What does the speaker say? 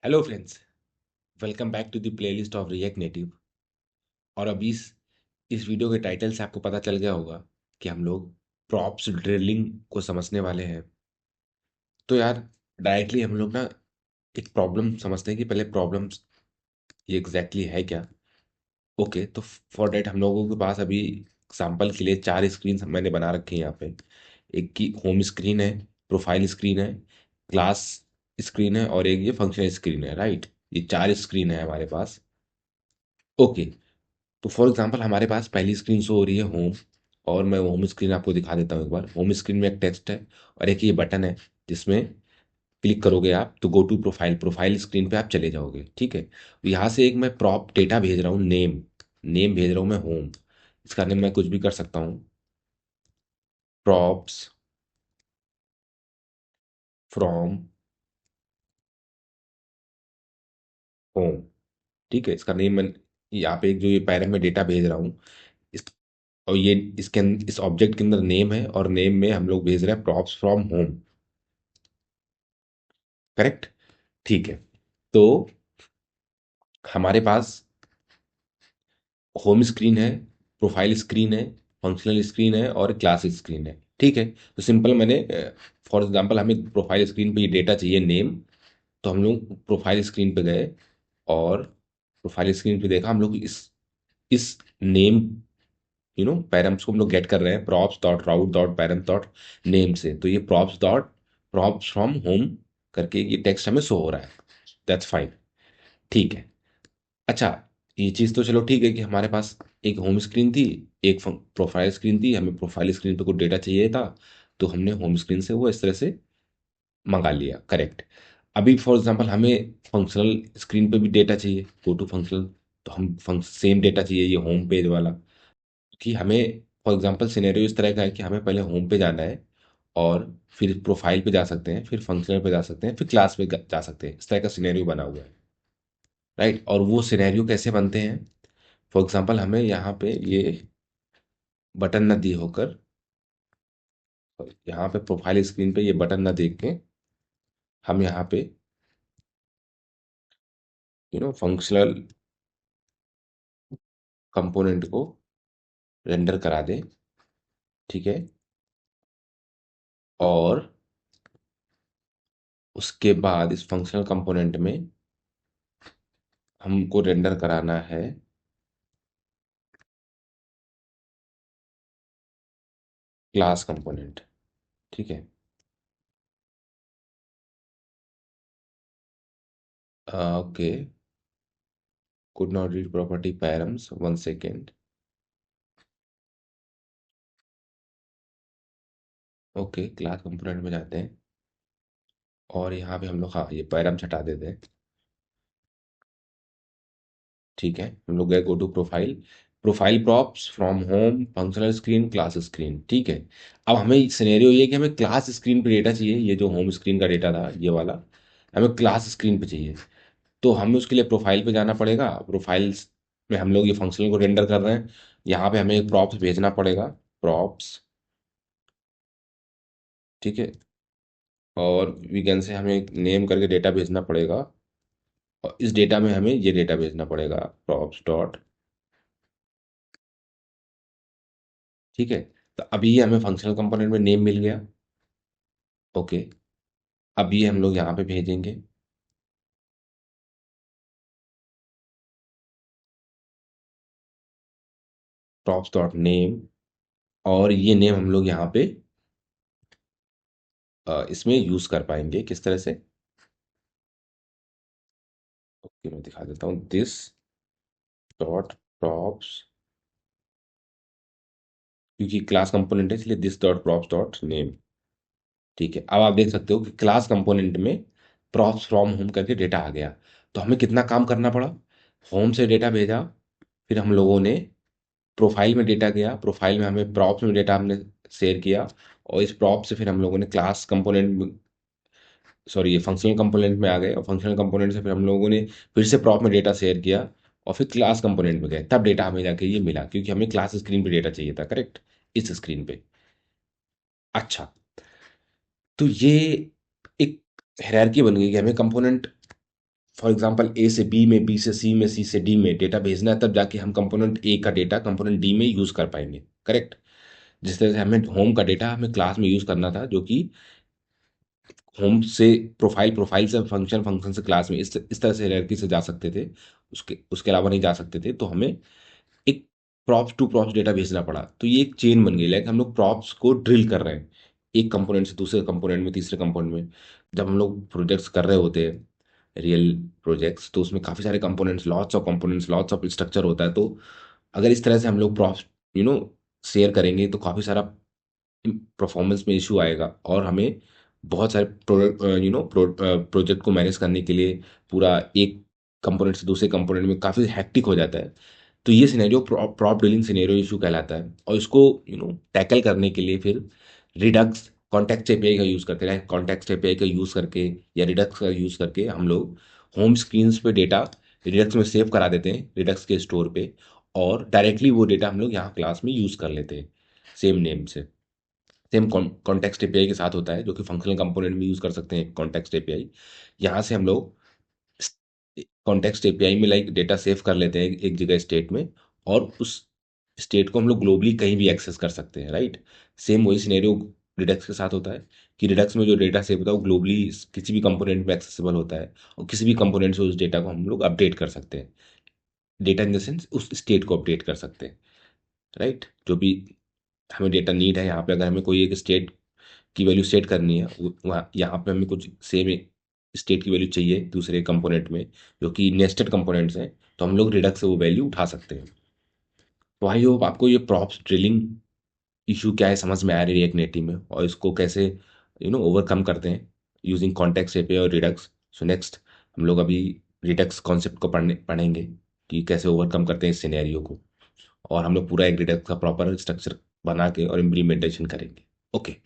Hello friends, welcome back to the playlist of React Native. और अभी इस video के टाइटल से आपको पता चल गया होगा कि हम लोग प्रॉप्स ड्रिलिंग को समझने वाले हैं। तो यार, डायरेक्टली हम लोग ना एक प्रॉब्लम समझते हैं कि पहले प्रॉब्लम ये एग्जैक्टली है क्या। ओके, तो फॉर डेट हम लोगों के पास अभी एग्जाम्पल के लिए 4 स्क्रीन मैंने बना रखी हैं यहाँ पे। एक की होम स्क्रीन है, प्रोफाइल स्क्रीन है, क्लास स्क्रीन है और एक ये फंक्शन स्क्रीन है, राइट। ये 4 स्क्रीन है हमारे पास। ओके, तो फॉर एग्जांपल हमारे पास पहली स्क्रीन शो हो रही है होम। और मैं होम स्क्रीन आपको दिखा देता हूँ एक बार। होम स्क्रीन में एक टेक्स्ट है और एक ये बटन है जिसमें क्लिक करोगे आप तो go to profile, profile screen पे आप चले जाओगे। ठीक है, तो यहाँ से एक मैं प्रॉप डेटा भेज रहा हूँ, नेम नेम भेज रहा हूँ मैं होम। इसका नेम मैं कुछ भी कर सकता हूँ, प्रॉप्स फ्रॉम होम। ठीक है, इसका नेम मैं यहाँ पे एक जो ये पैरम में डेटा भेज रहा हूँ इस, और ये इस ऑब्जेक्ट के अंदर नेम है और नेम में हम लोग भेज रहे हैं प्रॉप्स फ्रॉम होम। करेक्ट। ठीक है, तो हमारे पास होम स्क्रीन है, प्रोफाइल स्क्रीन है, फंक्शनल स्क्रीन है और क्लास स्क्रीन है। ठीक है, तो सिंपल मैंने फॉर एग्जांपल हमें प्रोफाइल स्क्रीन पे ये डेटा चाहिए नेम। तो हम लोग प्रोफाइल स्क्रीन पे गए और प्रोफाइल स्क्रीन पे देखा हम लोग इस नेम पैरम्स को हम लोग गेट कर रहे हैं प्रॉप्स डॉट राउट डॉट पैरम डॉट नेम से। तो ये props dot props from home करके ये टेक्स्ट हमें शो हो रहा है। That's fine. ठीक है। अच्छा, ये चीज़ तो चलो ठीक है कि हमारे पास एक होम स्क्रीन थी, एक प्रोफाइल स्क्रीन थी। हमें प्रोफाइल स्क्रीन पे कुछ डेटा चाहिए था तो हमने होम स्क्रीन से वो इस तरह से मंगा लिया। करेक्ट। अभी फॉर एग्जांपल हमें फंक्शनल स्क्रीन पे भी डेटा चाहिए, गो टू फंक्शनल। तो हम सेम डेटा चाहिए ये होम पेज वाला। कि हमें फॉर एग्जांपल सिनेरियो इस तरह का है कि हमें पहले होम पे जाना है और फिर प्रोफाइल पे जा सकते हैं, फिर फंक्शनल पे जा सकते हैं, फिर क्लास पे जा सकते हैं। इस तरह का सिनेरियो बना हुआ है, राइट। और वो सिनेरियो कैसे बनते हैं? फॉर एग्जांपल हमें यहाँ पे ये बटन ना दिए होकर, यहाँ पे प्रोफाइल स्क्रीन पे ये बटन ना देख के हम यहाँ पे फंक्शनल कंपोनेंट को रेंडर करा दें। ठीक है, और उसके बाद इस फंक्शनल कंपोनेंट में हमको रेंडर कराना है क्लास कंपोनेंट। ठीक है। Okay, could not read property params, 1 second. Okay, class component में जाते हैं और यहाँ पे हम लोग हाँ ये पैरम्स हटा देते हैं। ठीक है, हम लोग गए go to profile, profile props from home functional screen class screen. ठीक है, अब हमें सिनेरियो ये है कि हमें क्लास स्क्रीन पे डेटा चाहिए। ये जो होम स्क्रीन का डेटा था ये वाला हमें क्लास स्क्रीन पे चाहिए। तो हमें उसके लिए प्रोफाइल पे जाना पड़ेगा। प्रोफाइल्स में हम लोग ये फंक्शनल को रेंडर कर रहे हैं। यहाँ पे हमें एक प्रॉप्स भेजना पड़ेगा, प्रॉप्स। ठीक है, और वीगन से हमें एक नेम करके डेटा भेजना पड़ेगा और इस डेटा में हमें ये डेटा भेजना पड़ेगा, प्रॉप्स डॉट। ठीक है, तो अभी ये हमें फंक्शनल कंपोनेंट में नेम मिल गया। ओके, अब ये हम लोग यहाँ पे भेजेंगे प्रॉप्स डॉट नेम। और ये नेम हम लोग यहाँ पे इसमें यूज कर पाएंगे किस तरह से। ओके, मैं दिखा देता हूँ, दिस डॉट प्रॉप्स, क्योंकि क्लास कंपोनेंट है इसलिए this dot props dot name. ठीक है, अब आप देख सकते हो कि क्लास कंपोनेंट में प्रॉप्स फ्रॉम होम करके डेटा आ गया। तो हमें कितना काम करना पड़ा? होम से डेटा भेजा, फिर हम लोगों ने प्रोफाइल में डेटा गया, प्रोफाइल में हमें प्रॉप्स में डेटा हमने शेयर किया, और इस प्रॉप से फिर हम लोगों ने क्लास कंपोनेंट, सॉरी ये फंक्शनल कंपोनेंट में आ गए, और फंक्शनल कंपोनेंट से फिर हम लोगों ने फिर से प्रॉप में डेटा शेयर किया और फिर क्लास कंपोनेंट में गए। तब डेटा हमें जाके ये मिला क्योंकि हमें क्लास स्क्रीन पे डेटा चाहिए था। करेक्ट, इस स्क्रीन पे। अच्छा, तो ये एक हायरार्की बन गई कि हमें कंपोनेंट फॉर एग्जांपल ए से बी में, बी से सी में, सी से डी में डेटा भेजना है, तब जाके हम कंपोनेंट ए का डेटा कंपोनेंट डी में यूज कर पाएंगे। करेक्ट। जिस तरह से हमें होम का डेटा हमें क्लास में यूज करना था, जो कि होम से प्रोफाइल, प्रोफाइल से फंक्शन, फंक्शन से क्लास में, इस तरह से हायरार्की से जा सकते थे, उसके उसके अलावा नहीं जा सकते थे, तो हमें एक प्रॉप्स टू प्रॉप्स डेटा भेजना पड़ा। तो ये एक चेन बन गई, लाइक हम लोग प्रॉप्स को ड्रिल कर रहे हैं एक कंपोनेंट से दूसरे कंपोनेंट में, तीसरे कंपोनेंट में। जब हम लोग प्रोजेक्ट्स कर रहे होते हैं, रियल प्रोजेक्ट्स, तो उसमें काफ़ी सारे components, lots of components, lots of structure होता है। तो अगर इस तरह से हम लोग प्रॉप्स यू नो शेयर करेंगे, तो काफ़ी सारा परफॉर्मेंस में इशू आएगा, और हमें बहुत सारे प्रोडक्ट प्रोजेक्ट को मैनेज करने के लिए पूरा एक कंपोनेंट से दूसरे कंपोनेंट में काफ़ी हेक्टिक हो जाता है। तो ये scenario prop dealing scenario issue कहलाता है, और इसको टैकल करने के लिए फिर रिडक्स कॉन्टेक्स्ट एपीआई का यूज़ करके, कॉन्टेक्स्ट एपीआई का यूज़ करके या रिडक्स का यूज़ करके हम लोग होम स्क्रीन्स पे डेटा रिडक्स में सेव करा देते हैं, रिडक्स के स्टोर पे, और डायरेक्टली वो डेटा हम लोग यहाँ क्लास में यूज़ कर लेते हैं सेम नेम से। सेम कॉन्टेक्स्ट एपीआई के साथ होता है, जो कि फंक्शनल कंपोनेंट में यूज़ कर सकते हैं कॉन्टेक्स्ट एपीआई। यहाँ से हम लोग कॉन्टेक्स्ट एपीआई में लाइक डेटा सेव कर लेते हैं एक जगह स्टेट में, और उस स्टेट को हम लोग ग्लोबली कहीं भी एक्सेस कर सकते हैं, राइट। सेम वही सिनेरियो रिडक्स के साथ होता है, कि रिडक्स में जो डेटा सेव होता है वो ग्लोबली किसी भी कंपोनेंट में एक्सेसिबल होता है, और किसी भी कंपोनेंट से उस डेटा को हम लोग अपडेट कर सकते हैं। डेटा इन द सेंस उस स्टेट को अपडेट कर सकते हैं, राइट। जो भी हमें डेटा नीड है, यहाँ पे अगर हमें कोई एक स्टेट की वैल्यू सेट करनी है, वहाँ यहाँ पे हमें कुछ सेम स्टेट की वैल्यू चाहिए दूसरे कंपोनेंट में, जो कि नेस्टेड कंपोनेंट्स हैं, तो हम लोग रिडक्स से वो वैल्यू उठा सकते हैं। तो आई होप आपको ये प्रॉप्स ड्रिलिंग इशू क्या है समझ में आ रही है एक नेटिव में, और इसको कैसे ओवरकम करते हैं यूजिंग कॉन्टेक्स्ट एपीआई और रिडक्स। सो नेक्स्ट हम लोग अभी रिडक्स कॉन्सेप्ट को पढ़ेंगे कि कैसे ओवरकम करते हैं इस सिनेरियो को, और हम लोग पूरा एक रिडक्स का प्रॉपर स्ट्रक्चर बना के और इम्प्लीमेंटेशन करेंगे। ओके।